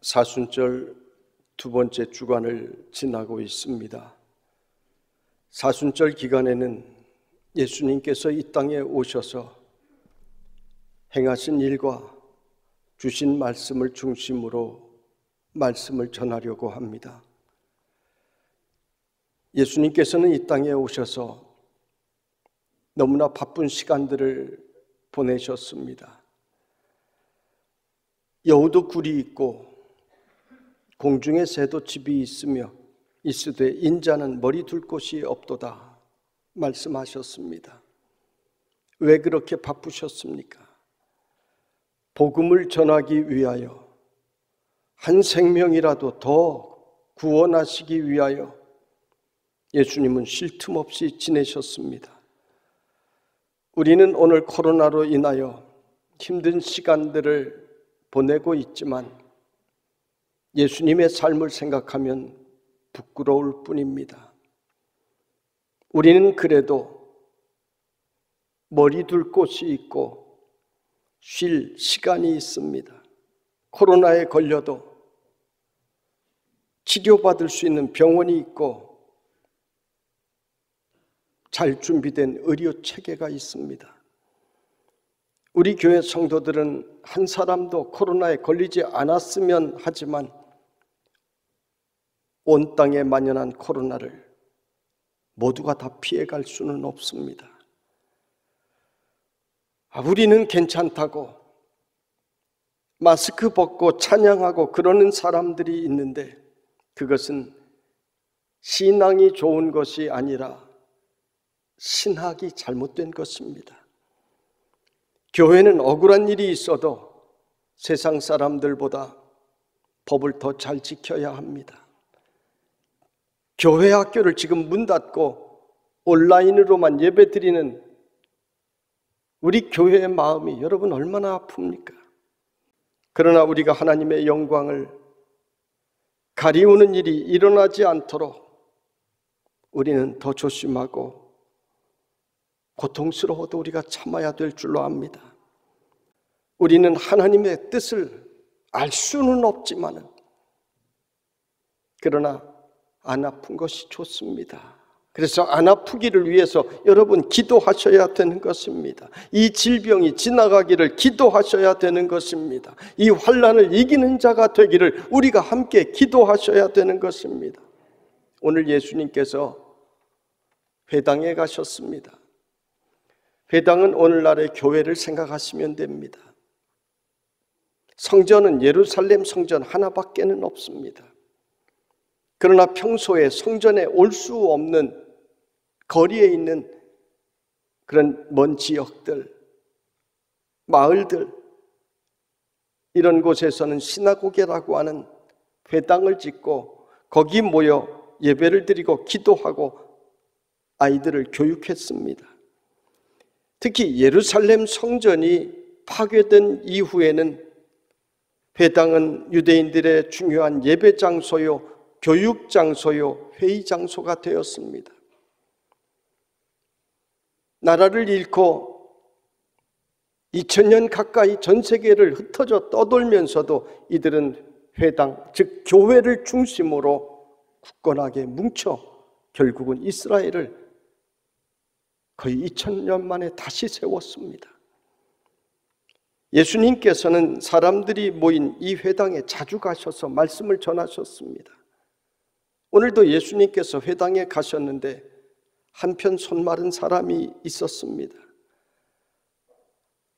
사순절 두 번째 주간을 지나고 있습니다. 사순절 기간에는 예수님께서 이 땅에 오셔서 행하신 일과 주신 말씀을 중심으로 말씀을 전하려고 합니다. 예수님께서는 이 땅에 오셔서 너무나 바쁜 시간들을 보내셨습니다. 여우도 굴이 있고 공중에 새도 집이 있으며 있으되 인자는 머리 둘 곳이 없도다 말씀하셨습니다. 왜 그렇게 바쁘셨습니까? 복음을 전하기 위하여, 한 생명이라도 더 구원하시기 위하여 예수님은 쉴 틈 없이 지내셨습니다. 우리는 오늘 코로나로 인하여 힘든 시간들을 보내고 있지만 예수님의 삶을 생각하면 부끄러울 뿐입니다. 우리는 그래도 머리 둘 곳이 있고 쉴 시간이 있습니다. 코로나에 걸려도 치료받을 수 있는 병원이 있고 잘 준비된 의료 체계가 있습니다. 우리 교회 성도들은 한 사람도 코로나에 걸리지 않았으면 하지만 온 땅에 만연한 코로나를 모두가 다 피해갈 수는 없습니다. 우리는 괜찮다고 마스크 벗고 찬양하고 그러는 사람들이 있는데 그것은 신앙이 좋은 것이 아니라 신학이 잘못된 것입니다. 교회는 억울한 일이 있어도 세상 사람들보다 법을 더 잘 지켜야 합니다. 교회 학교를 지금 문 닫고 온라인으로만 예배 드리는 우리 교회의 마음이 여러분 얼마나 아픕니까? 그러나 우리가 하나님의 영광을 가리우는 일이 일어나지 않도록 우리는 더 조심하고 고통스러워도 우리가 참아야 될 줄로 압니다. 우리는 하나님의 뜻을 알 수는 없지만 그러나 안 아픈 것이 좋습니다. 그래서 안 아프기를 위해서 여러분 기도하셔야 되는 것입니다. 이 질병이 지나가기를 기도하셔야 되는 것입니다. 이 환난을 이기는 자가 되기를 우리가 함께 기도하셔야 되는 것입니다. 오늘 예수님께서 회당에 가셨습니다. 회당은 오늘날의 교회를 생각하시면 됩니다. 성전은 예루살렘 성전 하나밖에는 없습니다. 그러나 평소에 성전에 올 수 없는 거리에 있는 그런 먼 지역들, 마을들, 이런 곳에서는 시나고게라고 하는 회당을 짓고 거기 모여 예배를 드리고 기도하고 아이들을 교육했습니다. 특히 예루살렘 성전이 파괴된 이후에는 회당은 유대인들의 중요한 예배 장소요, 교육 장소요, 회의 장소가 되었습니다. 나라를 잃고 2000년 가까이 전 세계를 흩어져 떠돌면서도 이들은 회당, 즉 교회를 중심으로 굳건하게 뭉쳐 결국은 이스라엘을 거의 2000년 만에 다시 세웠습니다. 예수님께서는 사람들이 모인 이 회당에 자주 가셔서 말씀을 전하셨습니다. 오늘도 예수님께서 회당에 가셨는데 한편 손 마른 사람이 있었습니다.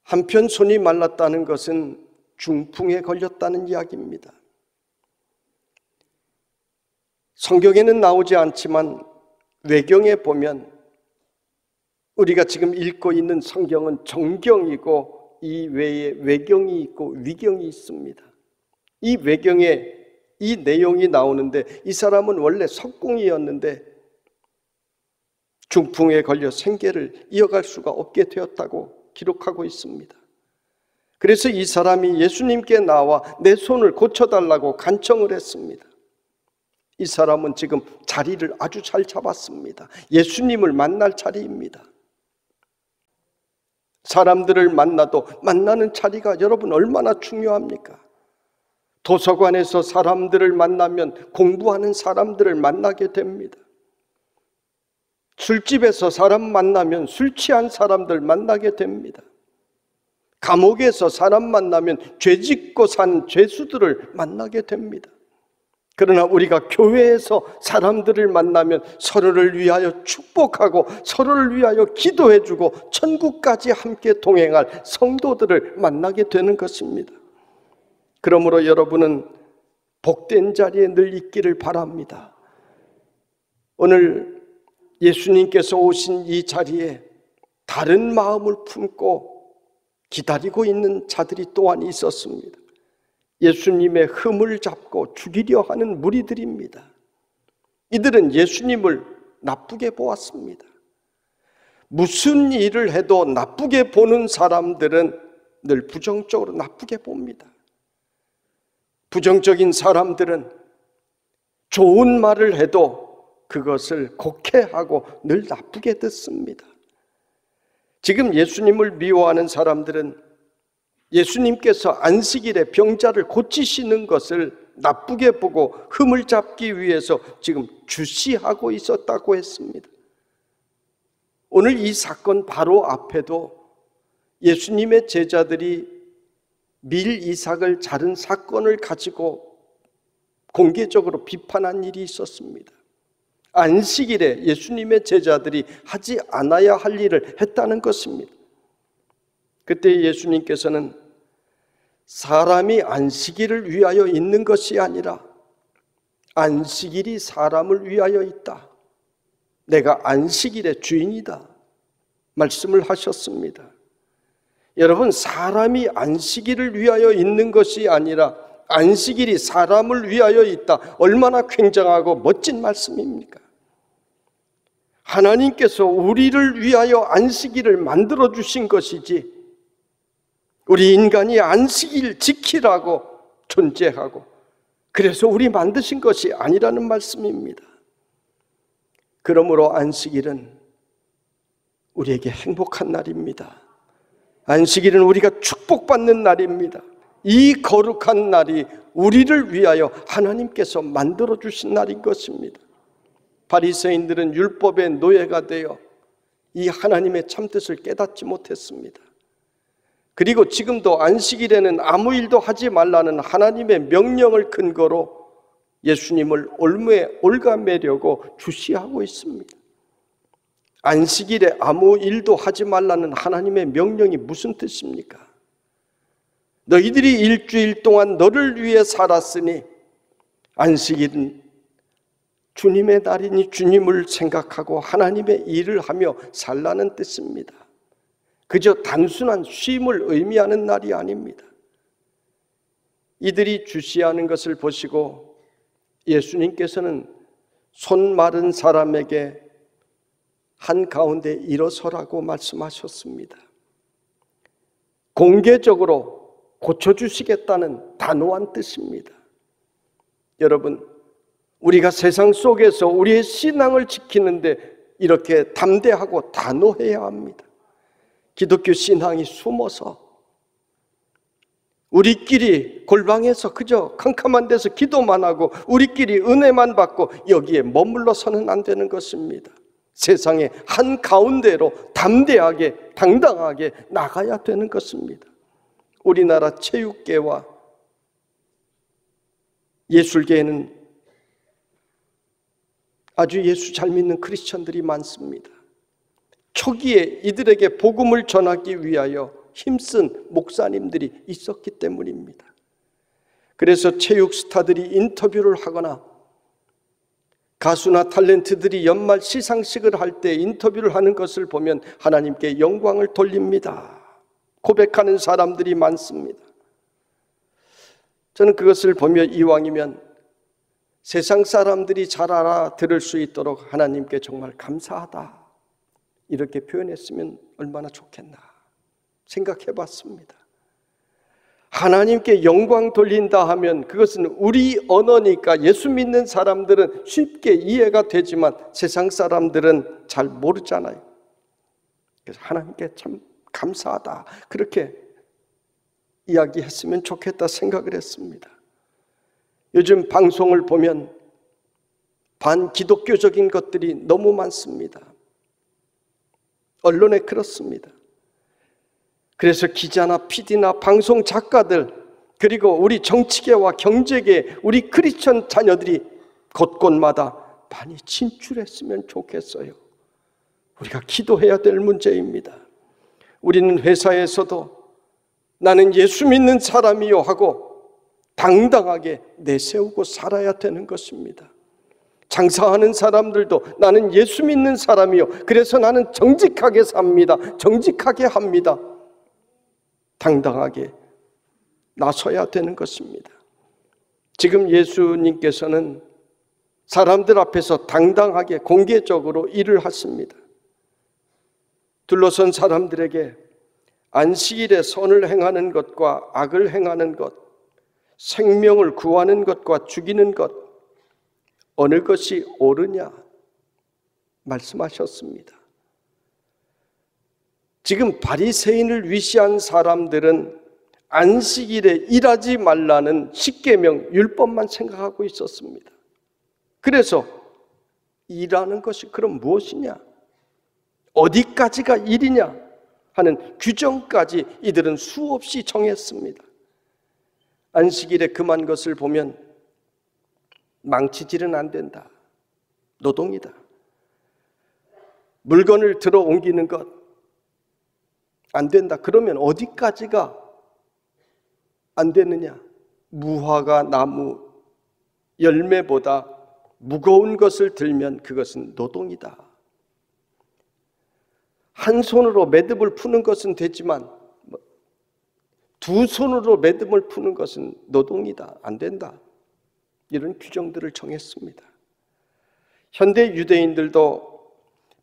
한편 손이 말랐다는 것은 중풍에 걸렸다는 이야기입니다. 성경에는 나오지 않지만 외경에 보면 우리가 지금 읽고 있는 성경은 정경이고 이 외에 외경이 있고 위경이 있습니다. 이 외경에 이 내용이 나오는데 이 사람은 원래 석궁이었는데 중풍에 걸려 생계를 이어갈 수가 없게 되었다고 기록하고 있습니다. 그래서 이 사람이 예수님께 나와 내 손을 고쳐달라고 간청을 했습니다. 이 사람은 지금 자리를 아주 잘 잡았습니다. 예수님을 만날 자리입니다. 사람들을 만나도 만나는 자리가 여러분 얼마나 중요합니까? 도서관에서 사람들을 만나면 공부하는 사람들을 만나게 됩니다. 술집에서 사람 만나면 술 취한 사람들 만나게 됩니다. 감옥에서 사람 만나면 죄 짓고 산 죄수들을 만나게 됩니다. 그러나 우리가 교회에서 사람들을 만나면 서로를 위하여 축복하고 서로를 위하여 기도해주고 천국까지 함께 동행할 성도들을 만나게 되는 것입니다. 그러므로 여러분은 복된 자리에 늘 있기를 바랍니다. 오늘 예수님께서 오신 이 자리에 다른 마음을 품고 기다리고 있는 자들이 또한 있었습니다. 예수님의 흠을 잡고 죽이려 하는 무리들입니다. 이들은 예수님을 나쁘게 보았습니다. 무슨 일을 해도 나쁘게 보는 사람들은 늘 부정적으로 나쁘게 봅니다. 부정적인 사람들은 좋은 말을 해도 그것을 곡해하고 늘 나쁘게 듣습니다. 지금 예수님을 미워하는 사람들은 예수님께서 안식일에 병자를 고치시는 것을 나쁘게 보고 흠을 잡기 위해서 지금 주시하고 있었다고 했습니다. 오늘 이 사건 바로 앞에도 예수님의 제자들이 밀 이삭을 자른 사건을 가지고 공개적으로 비판한 일이 있었습니다. 안식일에 예수님의 제자들이 하지 않아야 할 일을 했다는 것입니다. 그때 예수님께서는 사람이 안식일을 위하여 있는 것이 아니라 안식일이 사람을 위하여 있다. 내가 안식일의 주인이다. 말씀을 하셨습니다. 여러분, 사람이 안식일을 위하여 있는 것이 아니라 안식일이 사람을 위하여 있다. 얼마나 굉장하고 멋진 말씀입니까? 하나님께서 우리를 위하여 안식일을 만들어 주신 것이지 우리 인간이 안식일 지키라고 존재하고 그래서 우리 만드신 것이 아니라는 말씀입니다. 그러므로 안식일은 우리에게 행복한 날입니다. 안식일은 우리가 축복받는 날입니다. 이 거룩한 날이 우리를 위하여 하나님께서 만들어 주신 날인 것입니다. 바리새인들은 율법의 노예가 되어 이 하나님의 참뜻을 깨닫지 못했습니다. 그리고 지금도 안식일에는 아무 일도 하지 말라는 하나님의 명령을 근거로 예수님을 올무에 올가매려고 주시하고 있습니다. 안식일에 아무 일도 하지 말라는 하나님의 명령이 무슨 뜻입니까? 너희들이 일주일 동안 너를 위해 살았으니 안식일은 주님의 날이니 주님을 생각하고 하나님의 일을 하며 살라는 뜻입니다. 그저 단순한 쉼을 의미하는 날이 아닙니다. 이들이 주시하는 것을 보시고 예수님께서는 손 마른 사람에게 한가운데 일어서라고 말씀하셨습니다. 공개적으로 고쳐주시겠다는 단호한 뜻입니다. 여러분, 우리가 세상 속에서 우리의 신앙을 지키는데 이렇게 담대하고 단호해야 합니다. 기독교 신앙이 숨어서 우리끼리 골방에서 그저 캄캄한 데서 기도만 하고 우리끼리 은혜만 받고 여기에 머물러서는 안 되는 것입니다. 세상의 한가운데로 담대하게 당당하게 나가야 되는 것입니다. 우리나라 체육계와 예술계에는 아주 예수 잘 믿는 크리스천들이 많습니다. 초기에 이들에게 복음을 전하기 위하여 힘쓴 목사님들이 있었기 때문입니다. 그래서 체육 스타들이 인터뷰를 하거나 가수나 탤런트들이 연말 시상식을 할 때 인터뷰를 하는 것을 보면 하나님께 영광을 돌립니다. 고백하는 사람들이 많습니다. 저는 그것을 보며 이왕이면 세상 사람들이 잘 알아들을 수 있도록 하나님께 정말 감사하다 이렇게 표현했으면 얼마나 좋겠나 생각해 봤습니다. 하나님께 영광 돌린다 하면 그것은 우리 언어니까 예수 믿는 사람들은 쉽게 이해가 되지만 세상 사람들은 잘 모르잖아요. 그래서 하나님께 참 감사하다 그렇게 이야기했으면 좋겠다 생각을 했습니다. 요즘 방송을 보면 반기독교적인 것들이 너무 많습니다. 언론에 그렇습니다. 그래서 기자나 PD나 방송 작가들, 그리고 우리 정치계와 경제계, 우리 크리스천 자녀들이 곳곳마다 많이 진출했으면 좋겠어요. 우리가 기도해야 될 문제입니다. 우리는 회사에서도 나는 예수 믿는 사람이요 하고 당당하게 내세우고 살아야 되는 것입니다. 장사하는 사람들도 나는 예수 믿는 사람이요, 그래서 나는 정직하게 삽니다, 정직하게 합니다, 당당하게 나서야 되는 것입니다. 지금 예수님께서는 사람들 앞에서 당당하게 공개적으로 일을 하십니다. 둘러선 사람들에게 안식일에 선을 행하는 것과 악을 행하는 것, 생명을 구하는 것과 죽이는 것, 어느 것이 옳으냐 말씀하셨습니다. 지금 바리새인을 위시한 사람들은 안식일에 일하지 말라는 십계명 율법만 생각하고 있었습니다. 그래서 일하는 것이 그럼 무엇이냐, 어디까지가 일이냐 하는 규정까지 이들은 수없이 정했습니다. 안식일에 금한 것을 보면 망치질은 안 된다, 노동이다. 물건을 들어 옮기는 것 안 된다. 그러면 어디까지가 안 되느냐? 무화과 나무 열매보다 무거운 것을 들면 그것은 노동이다. 한 손으로 매듭을 푸는 것은 되지만 두 손으로 매듭을 푸는 것은 노동이다, 안 된다. 이런 규정들을 정했습니다. 현대 유대인들도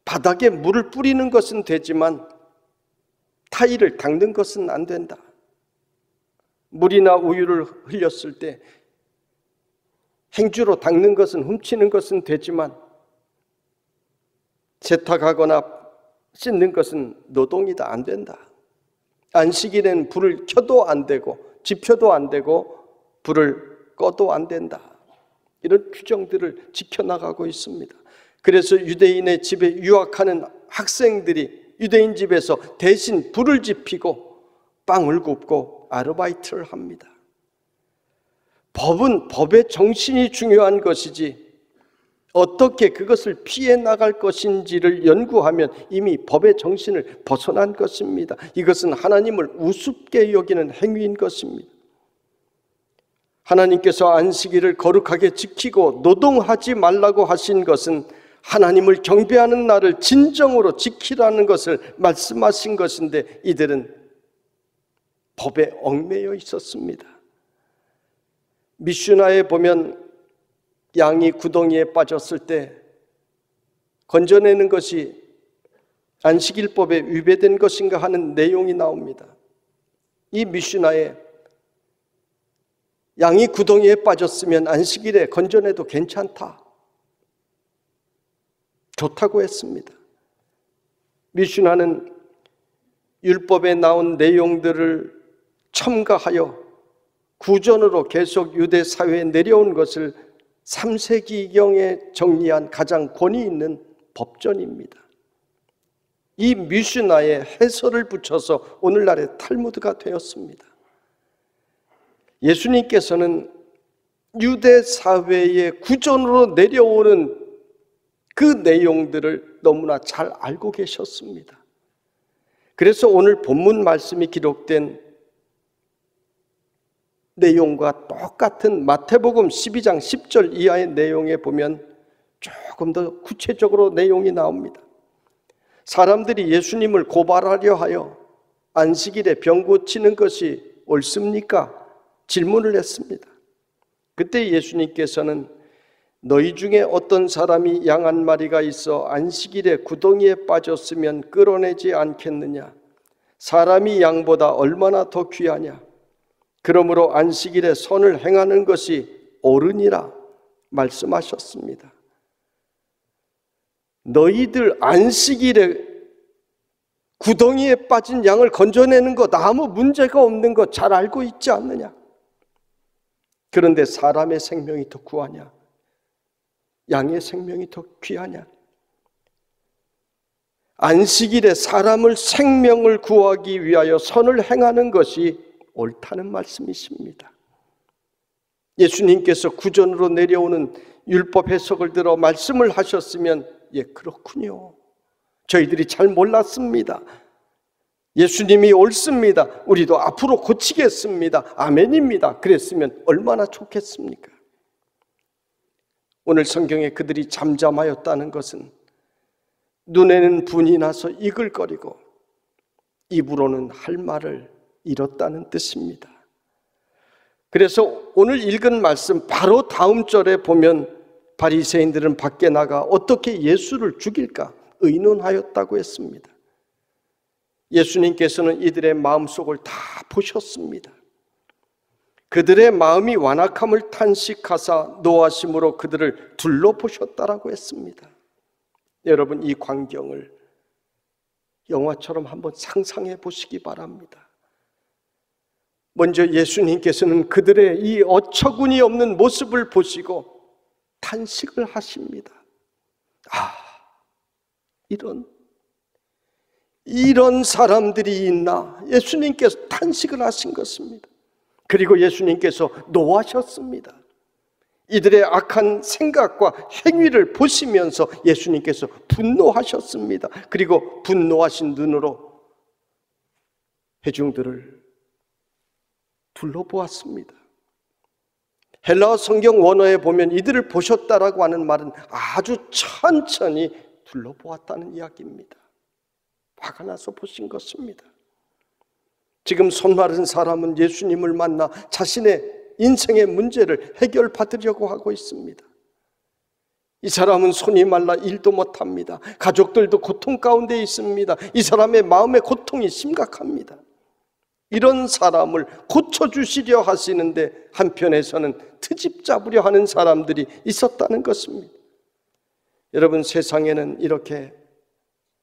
바닥에 물을 뿌리는 것은 되지만 타일을 닦는 것은 안 된다. 물이나 우유를 흘렸을 때 행주로 닦는 것은, 훔치는 것은 되지만 세탁하거나 씻는 것은 노동이다, 안 된다. 안식일엔 불을 켜도 안 되고 지펴도 안 되고 불을 꺼도 안 된다. 이런 규정들을 지켜나가고 있습니다. 그래서 유대인의 집에 유학하는 학생들이 유대인 집에서 대신 불을 지피고 빵을 굽고 아르바이트를 합니다. 법은 법의 정신이 중요한 것이지 어떻게 그것을 피해 나갈 것인지를 연구하면 이미 법의 정신을 벗어난 것입니다. 이것은 하나님을 우습게 여기는 행위인 것입니다. 하나님께서 안식일을 거룩하게 지키고 노동하지 말라고 하신 것은 하나님을 경배하는 날을 진정으로 지키라는 것을 말씀하신 것인데 이들은 법에 얽매여 있었습니다. 미슈나에 보면 양이 구덩이에 빠졌을 때 건져내는 것이 안식일법에 위배된 것인가 하는 내용이 나옵니다. 이 미슈나에 양이 구덩이에 빠졌으면 안식일에 건져내도 괜찮다, 좋다고 했습니다. 미슈나는 율법에 나온 내용들을 첨가하여 구전으로 계속 유대 사회에 내려온 것을 3세기경에 정리한 가장 권위 있는 법전입니다. 이 미슈나에 해설을 붙여서 오늘날의 탈무드가 되었습니다. 예수님께서는 유대 사회의 구전으로 내려오는 그 내용들을 너무나 잘 알고 계셨습니다. 그래서 오늘 본문 말씀이 기록된 내용과 똑같은 마태복음 12장 10절 이하의 내용에 보면 조금 더 구체적으로 내용이 나옵니다. 사람들이 예수님을 고발하려 하여 안식일에 병 고치는 것이 옳습니까? 질문을 했습니다. 그때 예수님께서는 너희 중에 어떤 사람이 양 한 마리가 있어 안식일에 구덩이에 빠졌으면 끌어내지 않겠느냐? 사람이 양보다 얼마나 더 귀하냐? 그러므로 안식일에 선을 행하는 것이 옳으니라 말씀하셨습니다. 너희들 안식일에 구덩이에 빠진 양을 건져내는 것 아무 문제가 없는 것 잘 알고 있지 않느냐? 그런데 사람의 생명이 더 구하냐? 양의 생명이 더 귀하냐? 안식일에 사람을 생명을 구하기 위하여 선을 행하는 것이 옳다는 말씀이십니다. 예수님께서 구전으로 내려오는 율법 해석을 들어 말씀을 하셨으면 예, 그렇군요. 저희들이 잘 몰랐습니다. 예수님이 옳습니다. 우리도 앞으로 고치겠습니다. 아멘입니다. 그랬으면 얼마나 좋겠습니까? 오늘 성경에 그들이 잠잠하였다는 것은 눈에는 분이 나서 이글거리고 입으로는 할 말을 잃었다는 뜻입니다. 그래서 오늘 읽은 말씀 바로 다음 절에 보면 바리새인들은 밖에 나가 어떻게 예수를 죽일까 의논하였다고 했습니다. 예수님께서는 이들의 마음속을 다 보셨습니다. 그들의 마음이 완악함을 탄식하사 노하심으로 그들을 둘러보셨다라고 했습니다. 여러분, 이 광경을 영화처럼 한번 상상해 보시기 바랍니다. 먼저 예수님께서는 그들의 이 어처구니 없는 모습을 보시고 탄식을 하십니다. 아, 이런 사람들이 있나? 예수님께서 탄식을 하신 것입니다. 그리고 예수님께서 노하셨습니다. 이들의 악한 생각과 행위를 보시면서 예수님께서 분노하셨습니다. 그리고 분노하신 눈으로 회중들을 둘러보았습니다. 헬라어 성경 원어에 보면 이들을 보셨다라고 하는 말은 아주 천천히 둘러보았다는 이야기입니다. 화가 나서 보신 것입니다. 지금 손마른 사람은 예수님을 만나 자신의 인생의 문제를 해결받으려고 하고 있습니다. 이 사람은 손이 말라 일도 못합니다. 가족들도 고통 가운데 있습니다. 이 사람의 마음의 고통이 심각합니다. 이런 사람을 고쳐주시려 하시는데 한편에서는 트집 잡으려 하는 사람들이 있었다는 것입니다. 여러분, 세상에는 이렇게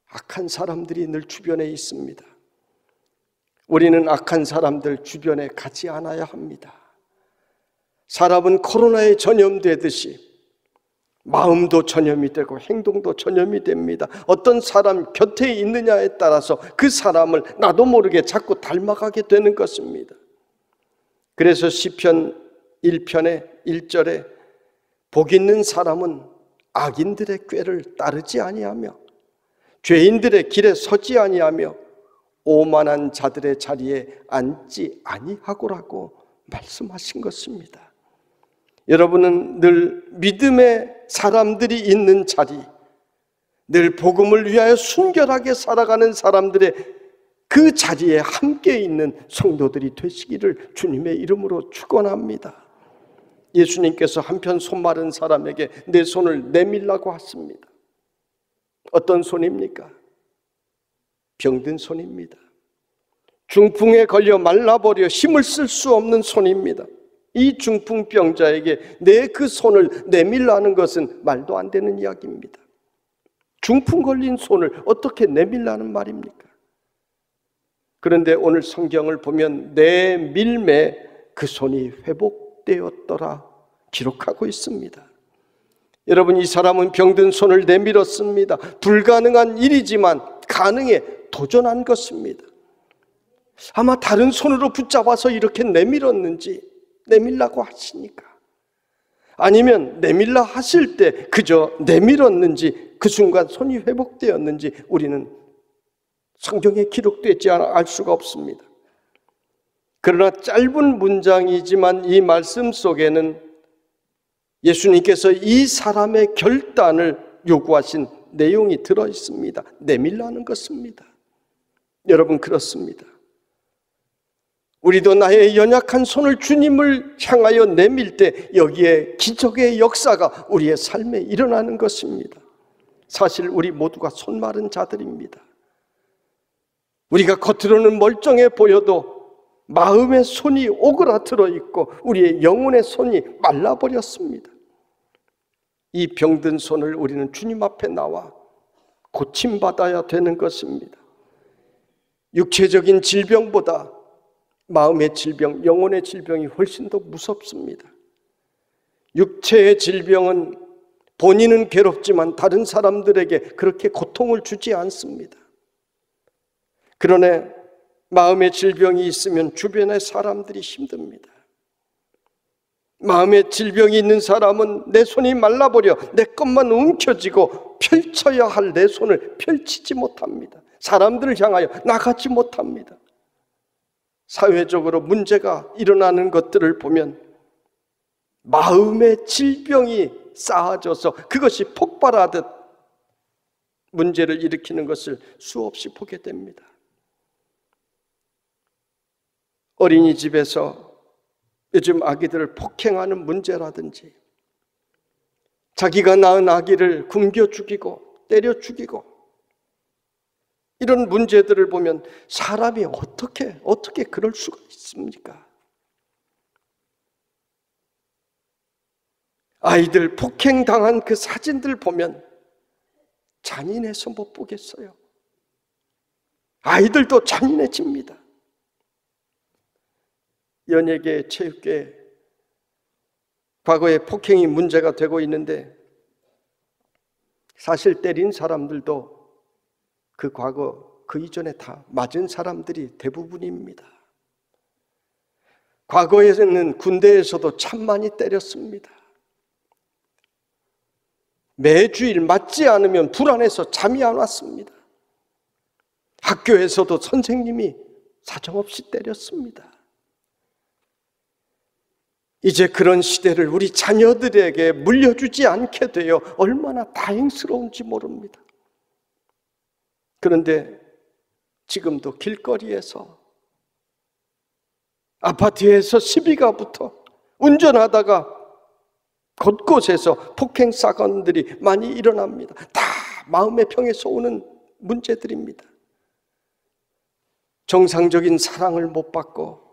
악한 사람들이 늘 주변에 있습니다. 우리는 악한 사람들 주변에 가지 않아야 합니다. 사람은 코로나에 전염되듯이 마음도 전염이 되고 행동도 전염이 됩니다. 어떤 사람 곁에 있느냐에 따라서 그 사람을 나도 모르게 자꾸 닮아가게 되는 것입니다. 그래서 시편 1편의 1절에 복 있는 사람은 악인들의 꾀를 따르지 아니하며 죄인들의 길에 서지 아니하며 오만한 자들의 자리에 앉지 아니하고라고 말씀하신 것입니다. 여러분은 늘 믿음의 사람들이 있는 자리, 늘 복음을 위하여 순결하게 살아가는 사람들의 그 자리에 함께 있는 성도들이 되시기를 주님의 이름으로 축원합니다. 예수님께서 한편 손 마른 사람에게 내 손을 내밀라고 하십니다. 어떤 손입니까? 병든 손입니다. 중풍에 걸려 말라버려 힘을 쓸 수 없는 손입니다. 이 중풍병자에게 내 그 손을 내밀라는 것은 말도 안 되는 이야기입니다. 중풍 걸린 손을 어떻게 내밀라는 말입니까? 그런데 오늘 성경을 보면 내 밀매 그 손이 회복되었더라 기록하고 있습니다. 여러분, 이 사람은 병든 손을 내밀었습니다. 불가능한 일이지만 가능에 도전한 것입니다. 아마 다른 손으로 붙잡아서 이렇게 내밀었는지, 내밀라고 하시니까, 아니면 내밀라 하실 때 그저 내밀었는지 그 순간 손이 회복되었는지 우리는 성경에 기록되지 않아 알 수가 없습니다. 그러나 짧은 문장이지만 이 말씀 속에는 예수님께서 이 사람의 결단을 요구하신 내용이 들어 있습니다. 내밀라는 것입니다. 여러분, 그렇습니다. 우리도 나의 연약한 손을 주님을 향하여 내밀 때 여기에 기적의 역사가 우리의 삶에 일어나는 것입니다. 사실 우리 모두가 손 마른 자들입니다. 우리가 겉으로는 멀쩡해 보여도 마음의 손이 오그라들어 있고 우리의 영혼의 손이 말라버렸습니다. 이 병든 손을 우리는 주님 앞에 나와 고침받아야 되는 것입니다. 육체적인 질병보다 마음의 질병, 영혼의 질병이 훨씬 더 무섭습니다. 육체의 질병은 본인은 괴롭지만 다른 사람들에게 그렇게 고통을 주지 않습니다. 그러나 마음의 질병이 있으면 주변의 사람들이 힘듭니다. 마음의 질병이 있는 사람은 내 손이 말라버려 내 것만 움켜쥐고 펼쳐야 할 내 손을 펼치지 못합니다. 사람들을 향하여 나가지 못합니다. 사회적으로 문제가 일어나는 것들을 보면 마음의 질병이 쌓아져서 그것이 폭발하듯 문제를 일으키는 것을 수없이 보게 됩니다. 어린이집에서 요즘 아기들을 폭행하는 문제라든지 자기가 낳은 아기를 굶겨 죽이고 때려 죽이고 이런 문제들을 보면 사람이 어떻게 그럴 수가 있습니까? 아이들 폭행당한 그 사진들 보면 잔인해서 못 보겠어요. 아이들도 잔인해집니다. 연예계, 체육계 과거에 폭행이 문제가 되고 있는데 사실 때린 사람들도 그 과거, 그 이전에 다 맞은 사람들이 대부분입니다. 과거에는 군대에서도 참 많이 때렸습니다. 매주일 맞지 않으면 불안해서 잠이 안 왔습니다. 학교에서도 선생님이 사정없이 때렸습니다. 이제 그런 시대를 우리 자녀들에게 물려주지 않게 되어 얼마나 다행스러운지 모릅니다. 그런데 지금도 길거리에서, 아파트에서 시비가 붙어 운전하다가 곳곳에서 폭행 사건들이 많이 일어납니다. 다 마음의 병에서 오는 문제들입니다. 정상적인 사랑을 못 받고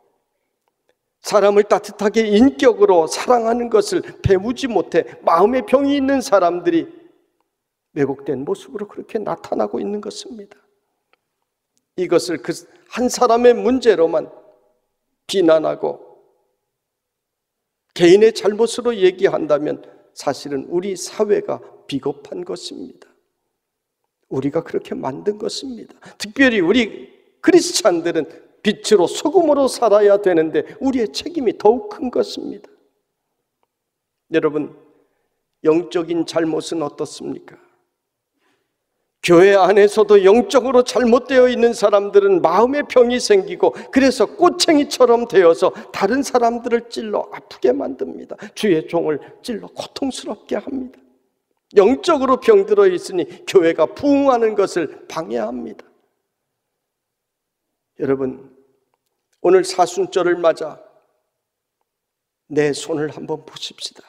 사람을 따뜻하게 인격으로 사랑하는 것을 배우지 못해 마음의 병이 있는 사람들이 왜곡된 모습으로 그렇게 나타나고 있는 것입니다. 이것을 그 한 사람의 문제로만 비난하고 개인의 잘못으로 얘기한다면 사실은 우리 사회가 비겁한 것입니다. 우리가 그렇게 만든 것입니다. 특별히 우리 크리스찬들은 빛으로 소금으로 살아야 되는데 우리의 책임이 더욱 큰 것입니다. 여러분, 영적인 잘못은 어떻습니까? 교회 안에서도 영적으로 잘못되어 있는 사람들은 마음의 병이 생기고 그래서 꼬챙이처럼 되어서 다른 사람들을 찔러 아프게 만듭니다. 주의 종을 찔러 고통스럽게 합니다. 영적으로 병들어 있으니 교회가 부흥하는 것을 방해합니다. 여러분, 오늘 사순절을 맞아 내 손을 한번 보십시다.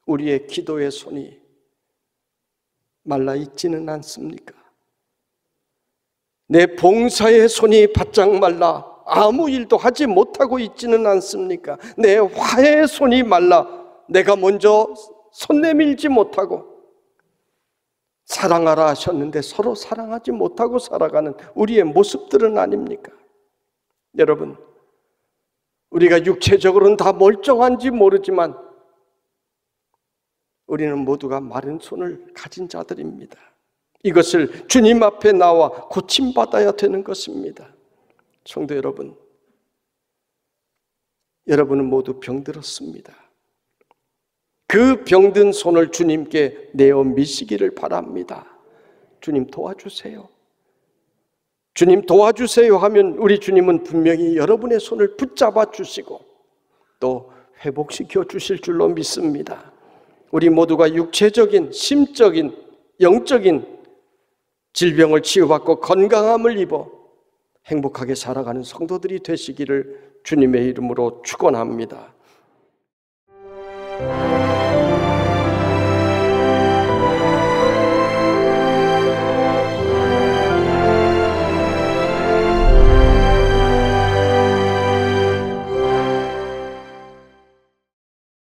우리의 기도의 손이 말라 있지는 않습니까? 내 봉사의 손이 바짝 말라 아무 일도 하지 못하고 있지는 않습니까? 내 화의 손이 말라 내가 먼저 손 내밀지 못하고 사랑하라 하셨는데 서로 사랑하지 못하고 살아가는 우리의 모습들은 아닙니까? 여러분, 우리가 육체적으로는 다 멀쩡한지 모르지만 우리는 모두가 마른 손을 가진 자들입니다. 이것을 주님 앞에 나와 고침받아야 되는 것입니다. 성도 여러분, 여러분은 모두 병들었습니다. 그 병든 손을 주님께 내어 미시기를 바랍니다. 주님 도와주세요. 주님 도와주세요 하면 우리 주님은 분명히 여러분의 손을 붙잡아 주시고 또 회복시켜 주실 줄로 믿습니다. 우리 모두가 육체적인, 심적인, 영적인 질병을 치유받고 건강함을 입어 행복하게 살아가는 성도들이 되시기를 주님의 이름으로 축원합니다.